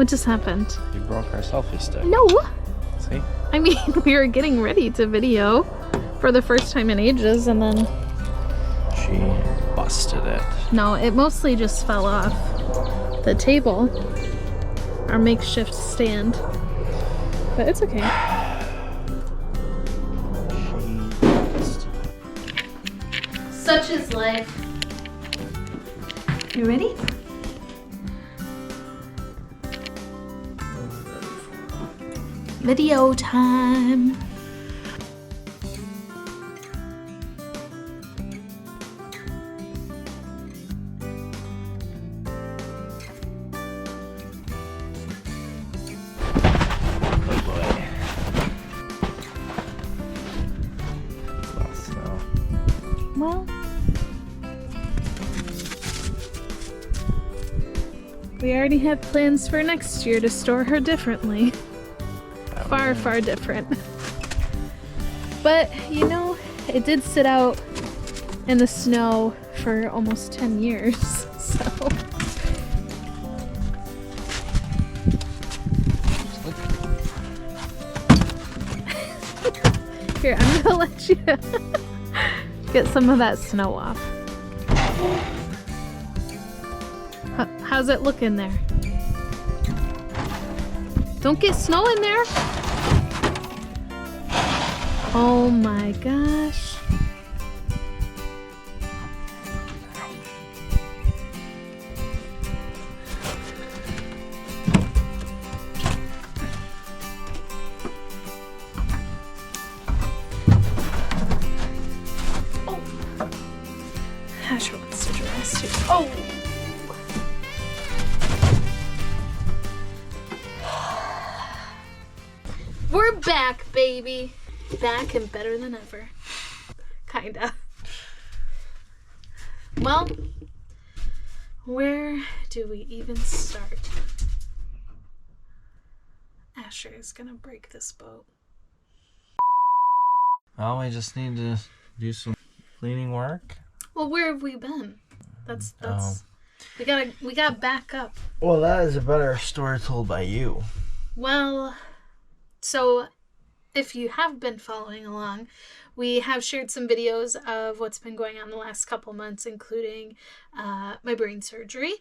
What just happened? You broke our selfie stick. No! See? I mean, we were getting ready to video for the first time in ages, and then... She busted it. No, it mostly just fell off the table. Our makeshift stand. But it's okay. Such is life. You ready? Video time. Oh boy. Lots of snow. Well, we already have plans for next year to store her differently. Far, far different. But, you know, it did sit out in the snow for almost 10 years, so... Here, I'm gonna let you get some of that snow off. How's it looking there? Don't get snow in there! Oh my gosh. Oh. Asher wants to dress too. Oh! We're back, baby. Back and better than ever. Kinda. Well, where do we even start? Asher is gonna break this boat. Well, we just need to do some cleaning work. Well, where have we been? That's we gotta back up. Well, that is a better story told by you. Well, so if you have been following along, we have shared some videos of what's been going on the last couple months, including my brain surgery.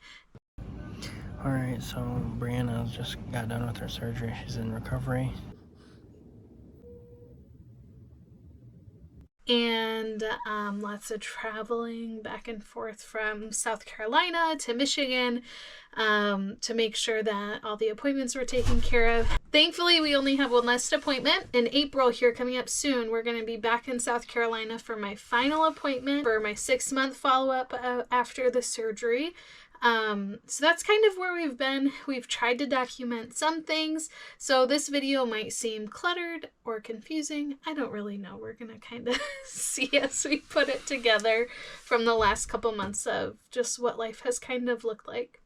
Alright, so Brianna just got done with her surgery. She's in recovery. And lots of traveling back and forth from South Carolina to Michigan to make sure that all the appointments were taken care of. Thankfully, we only have one last appointment in April here coming up soon. We're going to be back in South Carolina for my final appointment for my 6-month follow-up after the surgery. So that's kind of where we've been. We've tried to document some things, so this video might seem cluttered or confusing. I don't really know. We're gonna kind of see as we put it together from the last couple months of just what life has kind of looked like.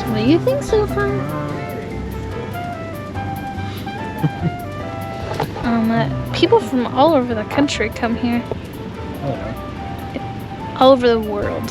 What do you think so far? People from all over the country come here. Oh, yeah. All over the world.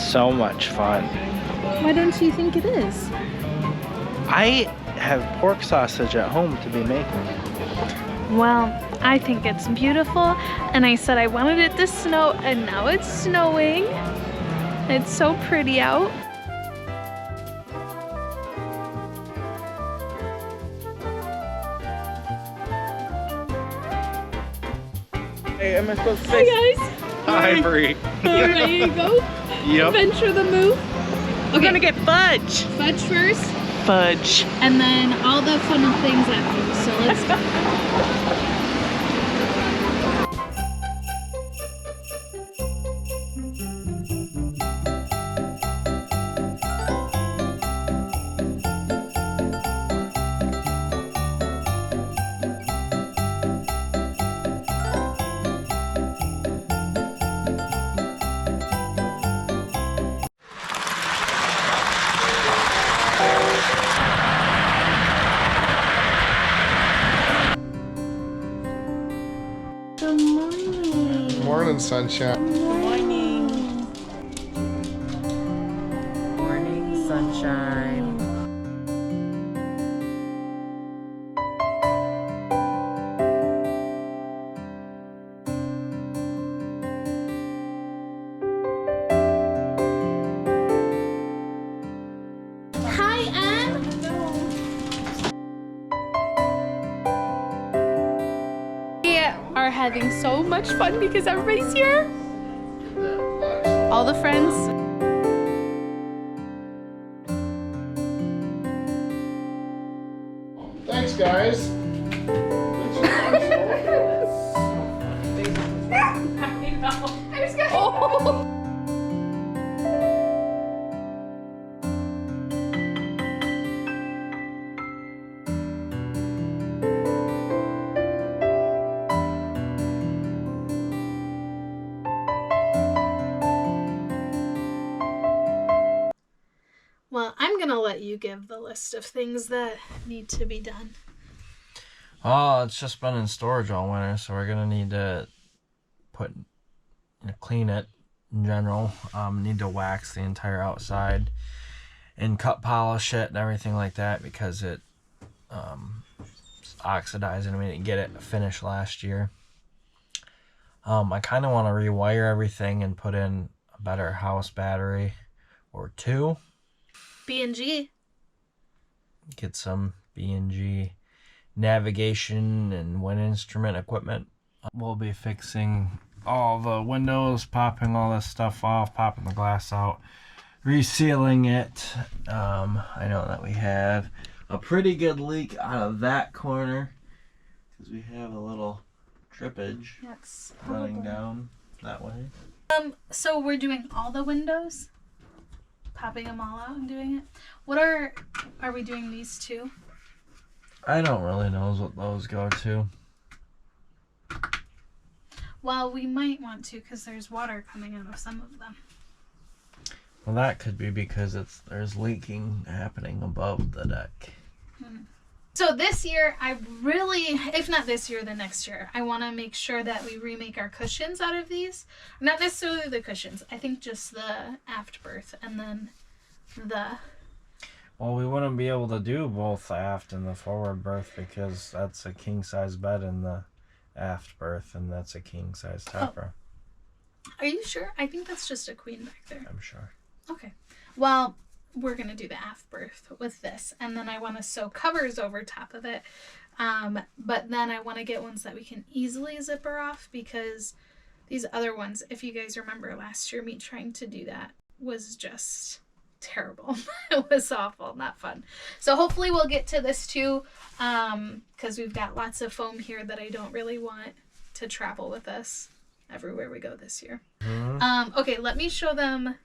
So much fun. Why don't you think it is? I have pork sausage at home to be making. Well, I think it's beautiful, and I said I wanted it to snow, and now it's snowing. It's so pretty out. Hey, am I supposed to say? Hi guys. Hi, Bree. Are you ready to go? Yep. Venture the move. We're gonna get fudge. Fudge first, Fudge. and then all the fun things after. So let's go. morning, sunshine. Morning. Morning, sunshine. Hi, Anne. We are having so much fun because everybody's here. All the friends. Thanks, guys. Well, I'm gonna let you give the list of things that need to be done. Oh, it's just been in storage all winter, so we're gonna need to clean it in general. Need to wax the entire outside and cut polish it and everything like that because it's oxidizing. We didn't get it finished last year. I kind of want to rewire everything and put in a better house battery or two. B&G. Get some B&G navigation and wind instrument equipment. We'll be fixing all the windows, popping all this stuff off, popping the glass out, resealing it. I know that we have a pretty good leak out of that corner because we have a little drippage Yes. running down that way. So we're doing all the windows? Popping them all out and doing it? What are we doing these two? I don't really know what those go to. Well, we might want to because there's water coming out of some of them. Well, that could be because there's leaking happening above the deck. So this year, I really, if not this year, then next year, I want to make sure that we remake our cushions out of these. Not necessarily the cushions. I think just the aft berth and then the... Well, we wouldn't be able to do both the aft and the forward berth because that's a king-size bed in the aft berth, and that's a king-size topper. Are you sure? I think that's just a queen back there. I'm sure. Okay. Well, we're going to do the aft berth with this, and then I want to sew covers over top of it. But then I want to get ones that we can easily zipper off because these other ones, if you guys remember last year, me trying to do that was just terrible. It was awful, not fun. So hopefully we'll get to this too, because we've got lots of foam here that I don't really want to travel with us everywhere we go this year. Okay, let me show them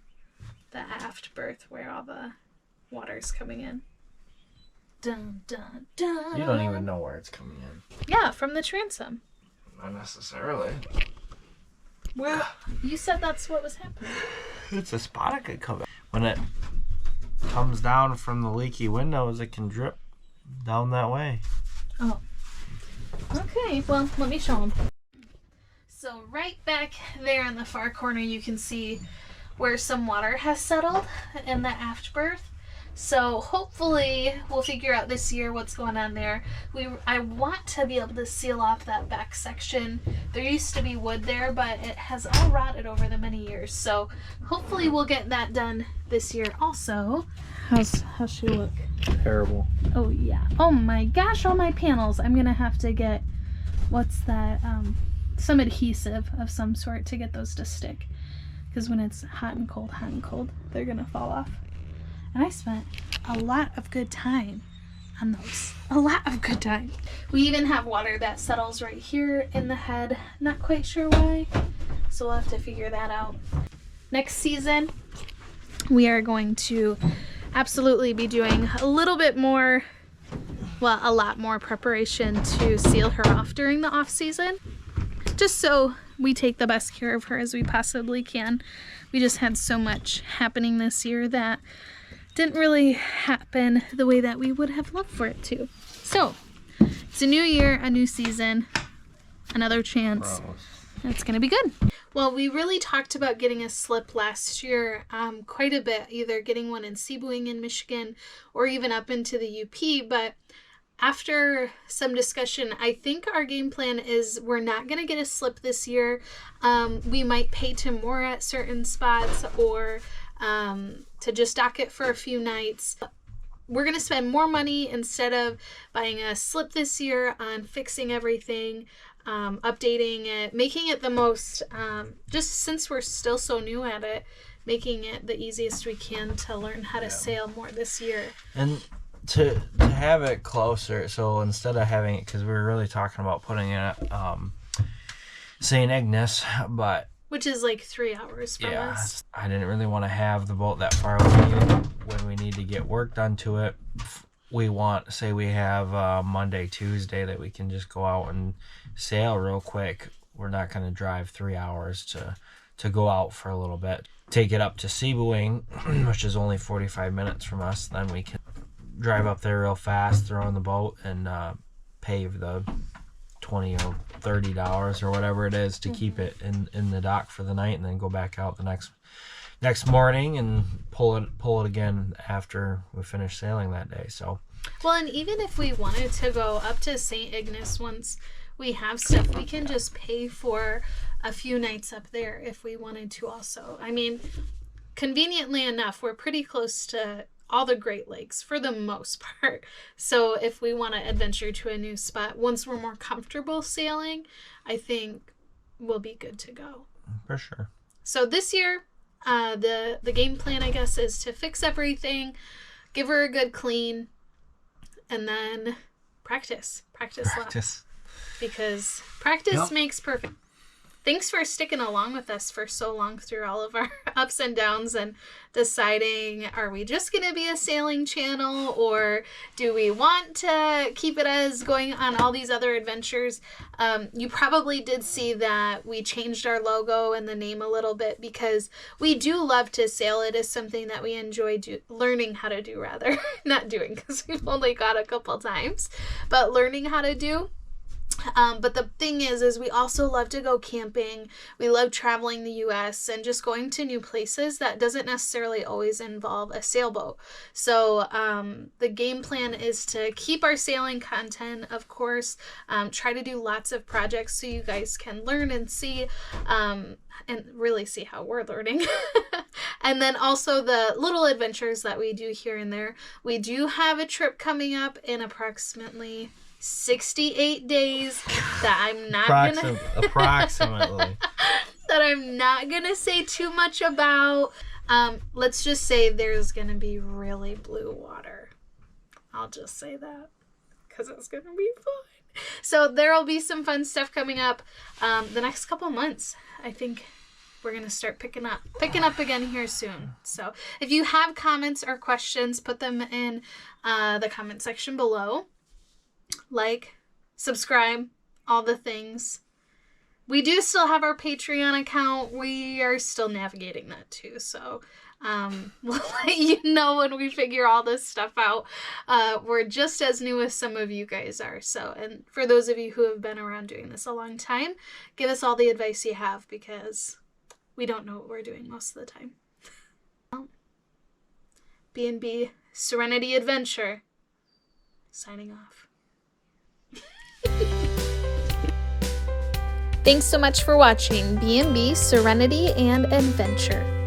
the aft berth where all the water's coming in. Dun, dun, dun. You don't even know where it's coming in. Yeah, from the transom. Not necessarily. Well, you said that's what was happening. It's a spot it could come in. When it comes down from the leaky windows, it can drip down that way. Oh. Okay, well, let me show them. So right back there in the far corner, you can see where some water has settled in the aft berth. So hopefully we'll figure out this year what's going on there. I want to be able to seal off that back section. There used to be wood there, but it has all rotted over the many years. So hopefully we'll get that done this year also. How's she look? Terrible. Oh yeah. Oh my gosh, all my panels. I'm gonna have to get, what's that? Some adhesive of some sort to get those to stick. Because when it's hot and cold, they're gonna fall off. And I spent a lot of good time on those. A lot of good time. We even have water that settles right here in the head. Not quite sure why. So we'll have to figure that out. Next season, we are going to absolutely be doing a little bit more, well, a lot more preparation to seal her off during the off season. Just so we take the best care of her as we possibly can. We just had so much happening this year that didn't really happen the way that we would have loved for it to. So, it's a new year, a new season, another chance. Gross. It's going to be good. Well, we really talked about getting a slip last year quite a bit, either getting one in Seaboing in Michigan or even up into the UP. But after some discussion, I think our game plan is we're not going to get a slip this year. We might pay to moor at certain spots or to just dock it for a few nights. We're going to spend more money instead of buying a slip this year on fixing everything, updating it, making it the most, just since we're still so new at it, making it the easiest we can to learn how to sail more this year. And to have it closer, so instead of having it, because we were really talking about putting it at St. Ignace, but which is like 3 hours from us. I didn't really want to have the boat that far away when we need to get work done to it. We want, say we have Monday, Tuesday that we can just go out and sail real quick. We're not going to drive 3 hours to go out for a little bit. Take it up to Seaboing, which is only 45 minutes from us. Then we can drive up there real fast, throw in the boat, and pay the $20 or $30 or whatever it is to keep it in the dock for the night, and then go back out the next morning and pull it again after we finish sailing that day. So, well, and even if we wanted to go up to St. Ignace once we have stuff, we can just pay for a few nights up there if we wanted to also. I mean, conveniently enough, we're pretty close to all the Great Lakes for the most part. So if we want to adventure to a new spot, once we're more comfortable sailing, I think we'll be good to go. For sure. So this year, the game plan, I guess, is to fix everything, give her a good clean, and then practice lots. Because practice makes perfect. Thanks for sticking along with us for so long through all of our ups and downs and deciding, are we just going to be a sailing channel, or do we want to keep it as going on all these other adventures? You probably did see that we changed our logo and the name a little bit because we do love to sail. It is something that we enjoy learning how to do, rather. Not doing, because we've only got a couple times, but learning how to do. But the thing is we also love to go camping. We love traveling the U.S. and just going to new places that doesn't necessarily always involve a sailboat. So the game plan is to keep our sailing content, of course, try to do lots of projects so you guys can learn and see and really see how we're learning. And then also the little adventures that we do here and there. We do have a trip coming up in approximately 68 days that I'm not approximately that I'm not gonna say too much about. Let's just say there's gonna be really blue water. I'll just say that because it's gonna be fun. So there'll be some fun stuff coming up the next couple months. I think we're gonna start picking up again here soon. So if you have comments or questions, put them in the comment section below. Like, subscribe, all the things. We do still have our Patreon account. We are still navigating that too. So we'll let you know when we figure all this stuff out. We're just as new as some of you guys are. So, and for those of you who have been around doing this a long time, give us all the advice you have because we don't know what we're doing most of the time. B&B Serenity Adventure. Signing off. Thanks so much for watching B&B Serenity and Adventure.